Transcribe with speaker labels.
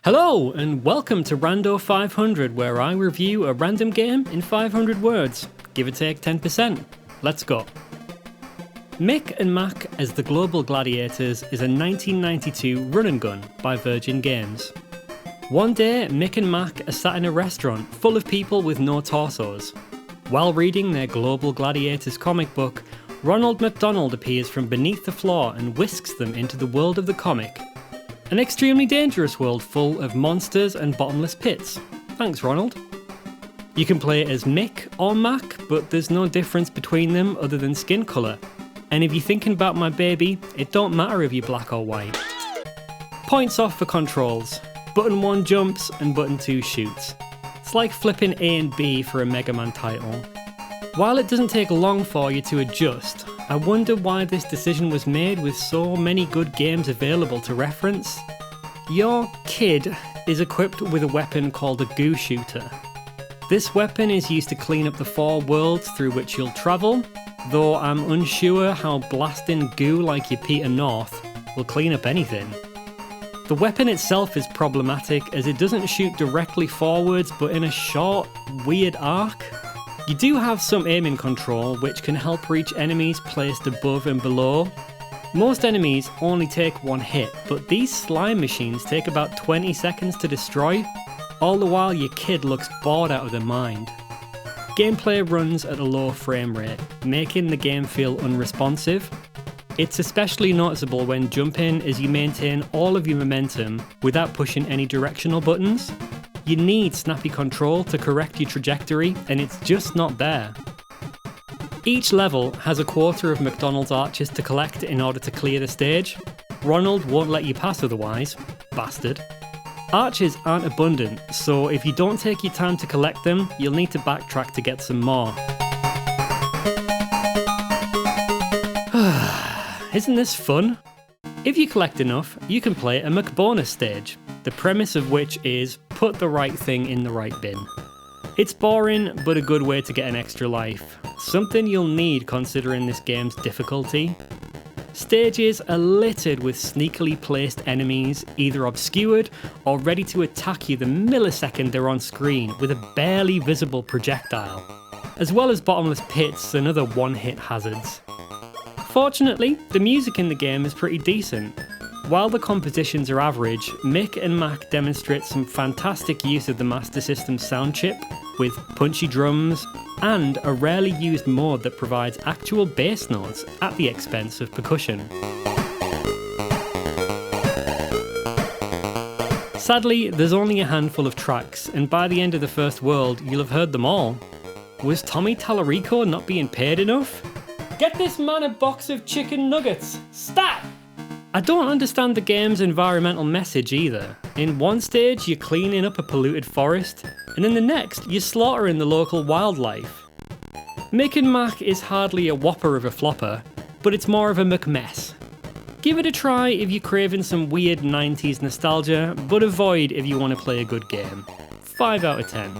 Speaker 1: Hello, and welcome to Rando 500, where I review a random game in 500 words, give or take 10%. Let's go. Mick and Mack as the Global Gladiators is a 1992 run and gun by Virgin Games. One day, Mick and Mack are sat in a restaurant full of people with no torsos. While reading their Global Gladiators comic book, Ronald McDonald appears from beneath the floor and whisks them into the world of the comic. An extremely dangerous world full of monsters and bottomless pits. Thanks, Ronald. You can play as Mick or Mack, but there's no difference between them other than skin colour. And if you're thinking about my baby, it don't matter if you're black or white. Points off for controls. Button 1 jumps and button 2 shoots. It's like flipping A and B for a Mega Man title. While it doesn't take long for you to adjust, I wonder why this decision was made with so many good games available to reference. Your kid is equipped with a weapon called a Goo Shooter. This weapon is used to clean up the 4 worlds through which you'll travel, though I'm unsure how blasting goo like your Peter North will clean up anything. The weapon itself is problematic as it doesn't shoot directly forwards but in a short, weird arc. You do have some aiming control which can help reach enemies placed above and below. Most enemies only take 1 hit, but these slime machines take about 20 seconds to destroy, all the while your kid looks bored out of their mind. Gameplay runs at a low frame rate, making the game feel unresponsive. It's especially noticeable when jumping as you maintain all of your momentum without pushing any directional buttons. You need snappy control to correct your trajectory, and it's just not there. Each level has a quarter of McDonald's arches to collect in order to clear the stage. Ronald won't let you pass otherwise, bastard. Arches aren't abundant, so if you don't take your time to collect them, you'll need to backtrack to get some more. Isn't this fun? If you collect enough, you can play a McBonus stage, the premise of which is put the right thing in the right bin. It's boring, but a good way to get an extra life. Something you'll need considering this game's difficulty. Stages are littered with sneakily placed enemies, either obscured or ready to attack you the millisecond they're on screen with a barely visible projectile, as well as bottomless pits and other one-hit hazards. Fortunately, the music in the game is pretty decent. While the compositions are average, Mick and Mack demonstrate some fantastic use of the Master System sound chip, with punchy drums, and a rarely used mode that provides actual bass notes at the expense of percussion. Sadly, there's only a handful of tracks, and by the end of the first world, you'll have heard them all. Was Tommy Tallarico not being paid enough? Get this man a box of chicken nuggets! Stat! I don't understand the game's environmental message either. In one stage, you're cleaning up a polluted forest, and in the next, you're slaughtering the local wildlife. Mick and Mack is hardly a whopper of a flopper, but it's more of a McMess. Give it a try if you're craving some weird 90s nostalgia, but avoid if you want to play a good game. 5 out of 10.